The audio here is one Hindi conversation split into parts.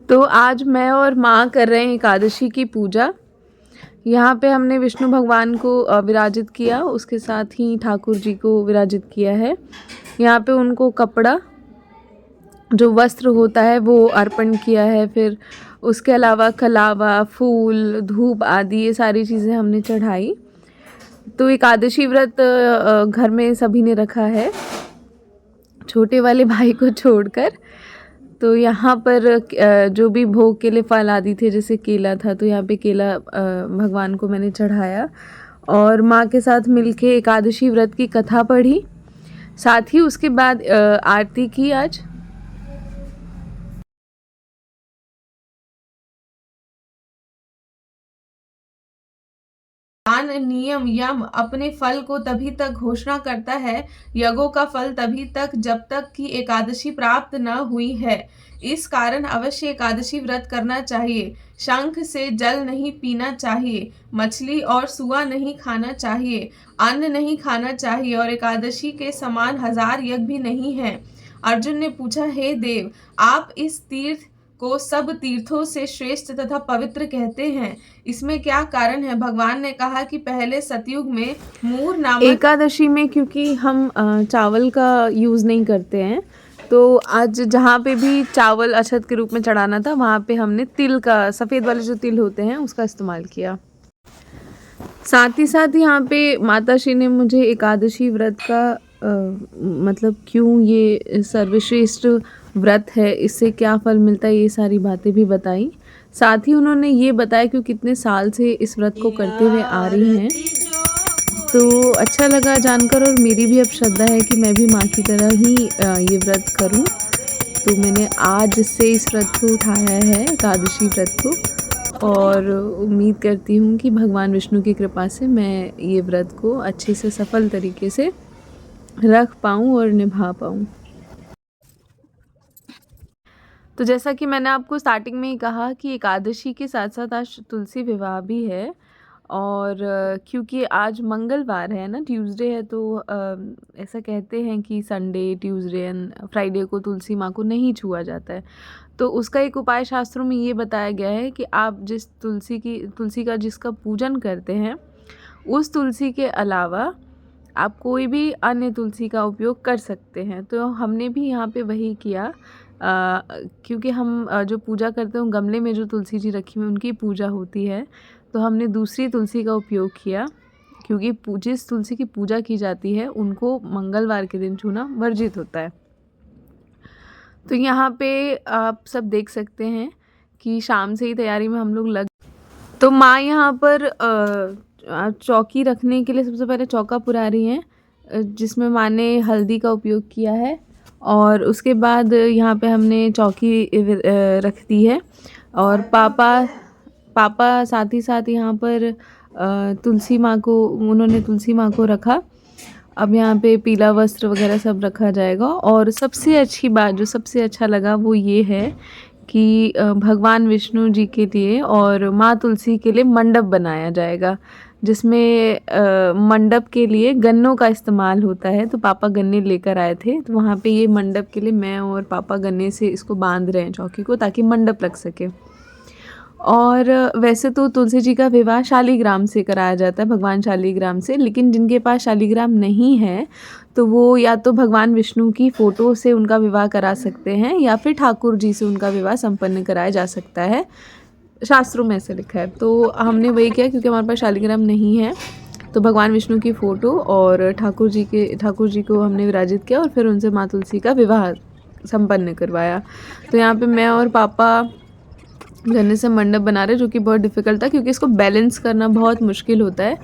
तो आज मैं और माँ कर रहे हैं एकादशी की पूजा। यहाँ पे हमने विष्णु भगवान को विराजित किया, उसके साथ ही ठाकुर जी को विराजित किया है। यहाँ पे उनको कपड़ा, जो वस्त्र होता है, वो अर्पण किया है। फिर उसके अलावा कलावा, फूल, धूप आदि ये सारी चीज़ें हमने चढ़ाई। तो एकादशी व्रत घर में सभी ने रखा है, छोटे वाले भाई को छोड़कर। तो यहाँ पर जो भी भोग के लिए फल आदि थे, जैसे केला था, तो यहाँ पे केला भगवान को मैंने चढ़ाया और माँ के साथ मिलके एकादशी व्रत की कथा पढ़ी। साथ ही उसके बाद आरती की आज। दान, नियम, यम अपने फल को तभी तक घोषणा करता है, यज्ञों का फल तभी तक जब तक कि एकादशी प्राप्त न हुई है। इस कारण अवश्य एकादशी व्रत करना चाहिए। शंख से जल नहीं पीना चाहिए, मछली और सुआ नहीं खाना चाहिए, अन्न नहीं खाना चाहिए और एकादशी के समान 1000 यज्ञ भी नहीं है। अर्जुन ने पूछा, हे देव, आप इस तीर्थ को सब तीर्थों से श्रेष्ठ तथा पवित्र कहते हैं, इसमें क्या कारण है? भगवान ने कहा कि पहले सतयुग में मूर नामक एकादशी में, क्योंकि हम चावल का यूज़ नहीं करते हैं, तो आज जहाँ पे भी चावल अक्षत के रूप में चढ़ाना था, वहाँ पे हमने तिल का, सफ़ेद वाले जो तिल होते हैं, उसका इस्तेमाल किया। साथ ही यहाँ पे माता श्री ने मुझे एकादशी व्रत का मतलब क्यों ये सर्वश्रेष्ठ व्रत है, इससे क्या फल मिलता है, ये सारी बातें भी बताई। साथ ही उन्होंने ये बताया कि कितने साल से इस व्रत को करते हुए आ रही हैं। तो अच्छा लगा जानकर, और मेरी भी अब श्रद्धा है कि मैं भी माँ की तरह ही ये व्रत करूँ। तो मैंने आज से इस व्रत को उठाया है, एकादशी व्रत को, और उम्मीद करती हूँ कि भगवान विष्णु की कृपा से मैं ये व्रत को अच्छे से सफल तरीके से रख पाऊँ और निभा पाऊँ। तो जैसा कि मैंने आपको स्टार्टिंग में ही कहा कि एकादशी के साथ साथ आज तुलसी विवाह भी है, और क्योंकि आज मंगलवार है ना, ट्यूसडे है, तो ऐसा कहते हैं कि संडे, ट्यूसडे एंड फ्राइडे को तुलसी माँ को नहीं छुआ जाता है। तो उसका एक उपाय शास्त्रों में ये बताया गया है कि आप जिस तुलसी का जिसका पूजन करते हैं, उस तुलसी के अलावा आप कोई भी अन्य तुलसी का उपयोग कर सकते हैं। तो हमने भी यहाँ पे वही किया, क्योंकि हम जो पूजा करते हैं, गमले में जो तुलसी जी रखी हुई उनकी पूजा होती है, तो हमने दूसरी तुलसी का उपयोग किया, क्योंकि जिस तुलसी की पूजा की जाती है उनको मंगलवार के दिन छूना वर्जित होता है। तो यहाँ पे आप सब देख सकते हैं कि शाम से ही तैयारी में हम लोग लग। तो माँ यहाँ पर चौकी रखने के लिए सबसे पहले चौका पुरा रही हैं, जिसमें माँ ने हल्दी का उपयोग किया है, और उसके बाद यहाँ पे हमने चौकी रख दी है। और पापा साथ ही साथ यहाँ पर उन्होंने तुलसी माँ को रखा। अब यहाँ पे पीला वस्त्र वगैरह सब रखा जाएगा। और सबसे अच्छी बात, जो सबसे अच्छा लगा, वो ये है कि भगवान विष्णु जी के लिए और माँ तुलसी के लिए मंडप बनाया जाएगा, जिसमें मंडप के लिए गन्नों का इस्तेमाल होता है। तो पापा गन्ने लेकर आए थे, तो वहाँ पे ये मंडप के लिए मैं और पापा गन्ने से इसको बांध रहे हैं चौकी को, ताकि मंडप लग सके। और वैसे तो तुलसी जी का विवाह शालिग्राम से कराया जाता है, भगवान शालिग्राम से, लेकिन जिनके पास शालिग्राम नहीं है, तो वो या तो भगवान विष्णु की फ़ोटो से उनका विवाह करा सकते हैं, या फिर ठाकुर जी से उनका विवाह संपन्न कराया जा सकता है, शास्त्रों में ऐसे लिखा है। तो हमने वही किया, क्योंकि हमारे पास शालिग्राम नहीं है, तो भगवान विष्णु की फ़ोटो और ठाकुर जी को हमने विराजित किया, और फिर उनसे माँ तुलसी का विवाह संपन्न करवाया। तो यहाँ पे मैं और पापा गन्ने से मंडप बना रहे, जो कि बहुत डिफ़िकल्ट था, क्योंकि इसको बैलेंस करना बहुत मुश्किल होता है।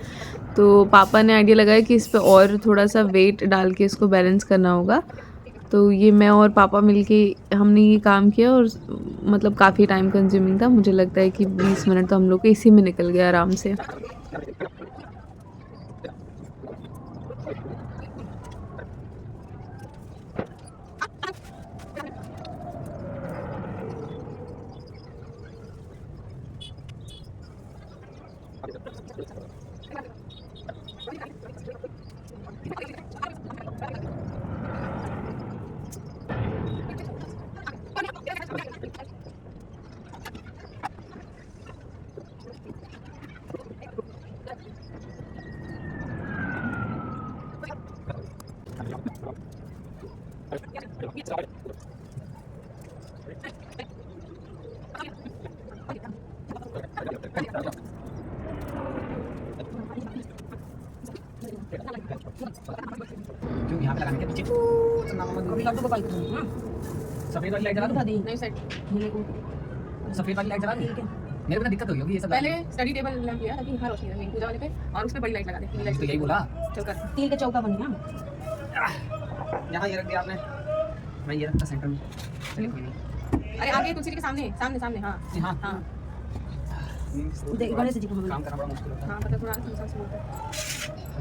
तो पापा ने आइडिया लगाया कि इस पे और थोड़ा सा वेट डाल के इसको बैलेंस करना होगा। तो ये मैं और पापा मिलके हमने ये काम किया, और मतलब काफ़ी टाइम कंज्यूमिंग था। मुझे लगता है कि 20 मिनट तो हम लोग को इसी में निकल गया आराम से। क्यों यहाँ पे लगाने के पीछे अभी कर दो बाइक हाँ सफेद वाली लाइट जला दिखा दूं? दी नहीं सेट मेरे को सफेद वाली लाइट जला दूं? ठीक है मेरे को ना दिक्कत होगी ये सब पहले स्टडी टेबल लैंप लिया ताकि यहाँ रोशनी रहे पूजा वाले पे और उस पे बड़ी लाइट लगा दे नीली तो लाइट यही बोला चल कर स्टील का चौका बन गया यहाँ ये रख दिया आपने, मैं ये रखता सेंटर में। चलिए कोई नहीं। अरे आगे तुलसी जी के सामने सामने सामने हाँ जी हाँ हाँ देख गणेश जी कहाँ काम करना बड़ा मुश्किल होता है। हाँ मतलब थोड़ा इंसान से बोलता है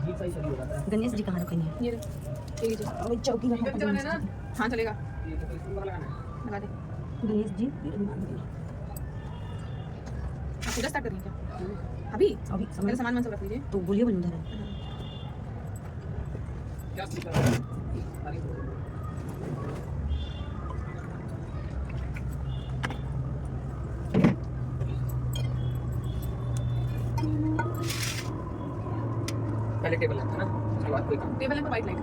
अजीब सा ही शरीर हो जाता है। गणेश जी कहाँ रखेंगे ये ले, ये लीजिए और चौकी में ये चलाना है ना हाँ चलेगा ये तो इसको लगाना है। लगा दे गणेश जी आप पूजा स्टार्ट कर रही हैं क्या अभी अभी पहले समझ सामान सब रख लीजिए तो बोलिए बन उधर है क्या स्पीकर? अरे पहले टेबल लगता है ना, उसके बाद कोई काम। टेबल है तो वाइट लाइट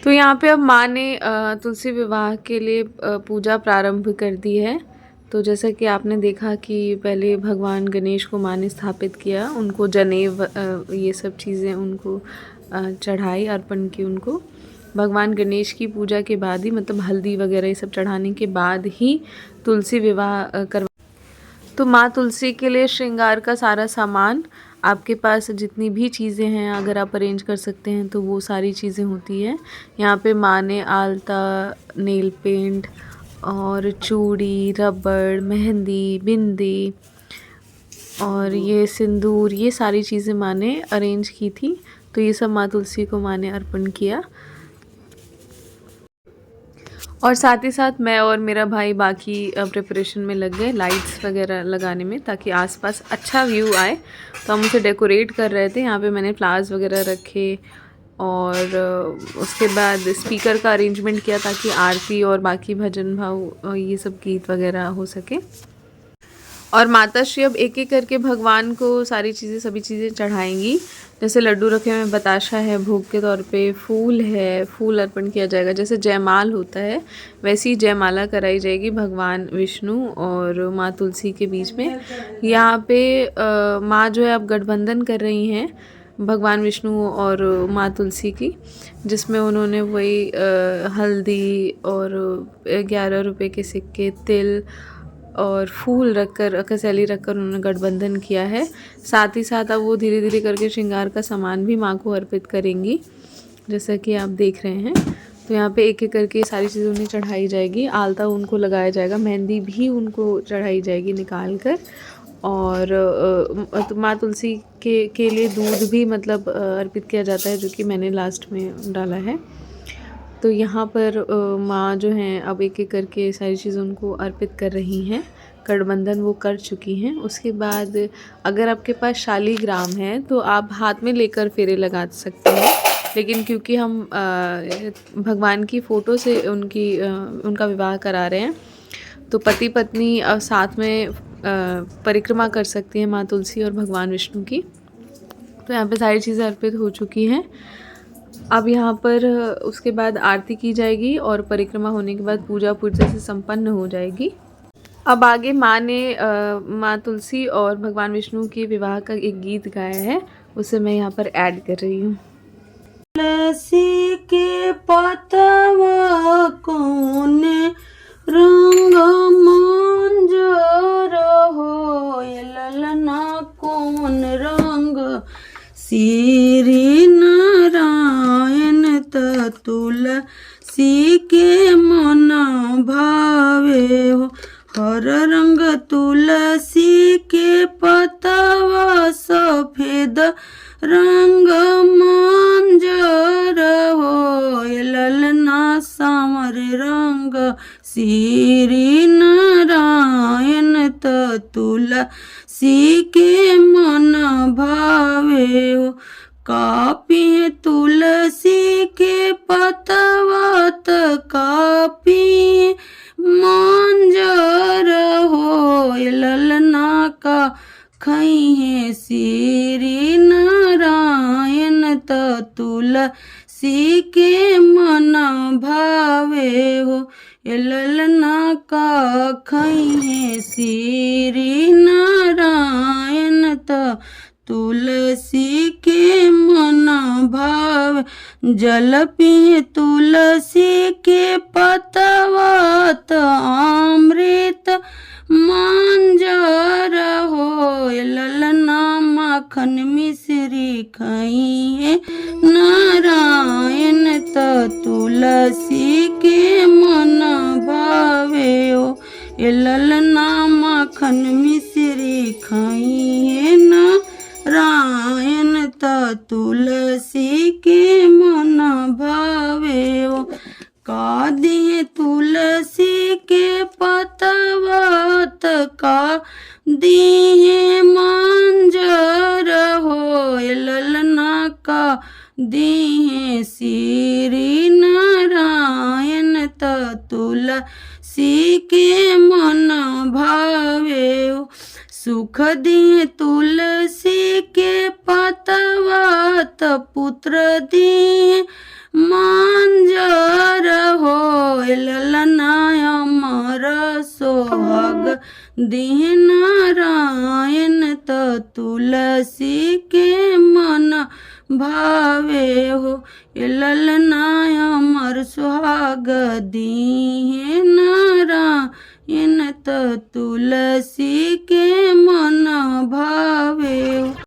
तो यहाँ पे अब माँ ने तुलसी विवाह के लिए पूजा प्रारंभ कर दी है। तो जैसा कि आपने देखा कि पहले भगवान गणेश को माँ ने स्थापित किया, उनको जनेव ये सब चीज़ें उनको चढ़ाई, अर्पण की उनको। भगवान गणेश की पूजा के बाद ही मतलब हल्दी वगैरह ये सब चढ़ाने के बाद ही तुलसी विवाह करवा। तो माँ तुलसी के लिए श्रृंगार का सारा सामान, आपके पास जितनी भी चीज़ें हैं अगर आप अरेंज कर सकते हैं तो वो सारी चीज़ें होती है। यहाँ पे माँ ने आलता, नेल पेंट और चूड़ी, रबड़, मेहंदी, बिंदी और ये सिंदूर, ये सारी चीज़ें माँ ने अरेंज की थी। तो ये सब माँ तुलसी को माँ ने अर्पण किया। और साथ ही साथ मैं और मेरा भाई बाकी प्रिपरेशन में लग गए, लाइट्स वगैरह लगाने में ताकि आसपास अच्छा व्यू आए। तो हम उसे डेकोरेट कर रहे थे। यहाँ पे मैंने फ्लावर्स वगैरह रखे और उसके बाद स्पीकर का अरेंजमेंट किया ताकि आरती और बाकी भजन भाव ये सब गीत वगैरह हो सके। और माता श्री अब एक एक करके भगवान को सारी चीज़ें सभी चीज़ें चढ़ाएंगी। जैसे लड्डू रखे हुए हैं, बताशा है भोग के तौर पे, फूल है, फूल अर्पण किया जाएगा। जैसे जयमाल होता है वैसी जयमाला कराई जाएगी भगवान विष्णु और माँ तुलसी के बीच में। यहाँ पे माँ जो है अब गठबंधन कर रही हैं भगवान विष्णु और माँ तुलसी की, जिसमें उन्होंने वही हल्दी और 11 रुपए के सिक्के, तिल और फूल रखकर, कसैली रखकर उन्होंने गठबंधन किया है। साथ ही साथ अब वो धीरे धीरे करके श्रृंगार का सामान भी माँ को अर्पित करेंगी, जैसा कि आप देख रहे हैं। तो यहाँ पे एक एक करके सारी चीज़ें उन्हें चढ़ाई जाएगी। आलता उनको लगाया जाएगा, मेहंदी भी उनको चढ़ाई जाएगी निकाल कर। और माँ तुलसी के लिए दूध भी मतलब अर्पित किया जाता है, जो कि मैंने लास्ट में डाला है। तो यहाँ पर माँ जो हैं अब एक एक करके सारी चीज़ें उनको अर्पित कर रही हैं। गठबंधन वो कर चुकी हैं। उसके बाद अगर आपके पास शालीग्राम है तो आप हाथ में लेकर फेरे लगा सकते हैं, लेकिन क्योंकि हम भगवान की फ़ोटो से उनका विवाह करा रहे हैं तो पति पत्नी साथ में परिक्रमा कर सकती हैं माँ तुलसी और भगवान विष्णु की। तो यहाँ पे सारी चीज़ें अर्पित हो चुकी हैं। अब यहाँ पर उसके बाद आरती की जाएगी और परिक्रमा होने के बाद पूजा पूजा से संपन्न हो जाएगी। अब आगे माँ ने माँ तुलसी और भगवान विष्णु के विवाह का एक गीत गाया है, उसे मैं यहाँ पर ऐड कर रही हूँ। तुलसी के पतवा कौन रंग मंजर हो, ललना कौन रंग, श्री नारायण तुलसी के मन भावे हो, हर रंग तुलसी के पतवा सफेद रंग मंजर हो, ललना सामर रंग, श्री नारायण तुलसी के मन भावे हो, कापी तुलसी के पतवा कापी हो ये ललना का खइहे श्री नारायण त तुलसी के मन भाव जल पिए तुलसी के पतवत अमृत मंजर हो ललना माखन मिश्री खाइए नारायण त तुलसी के मन भावे हो ये ललना माखन मिश्री खाइए नारायण त तुलसी के मन भावे हो का दिए तुलसी के पतवत का दिए मंजर हो ललना का दिए श्री नारायण त तुलसी के मन भावे हो सुख दिए तुलसी के पतवत पुत्र दिए मंजर हो ललना अमर सोहाग दिए नारायण त तुलसी के मन भावे हो ललना अमर सुहाग दिए नारायण त तुलसी के मन भावे हो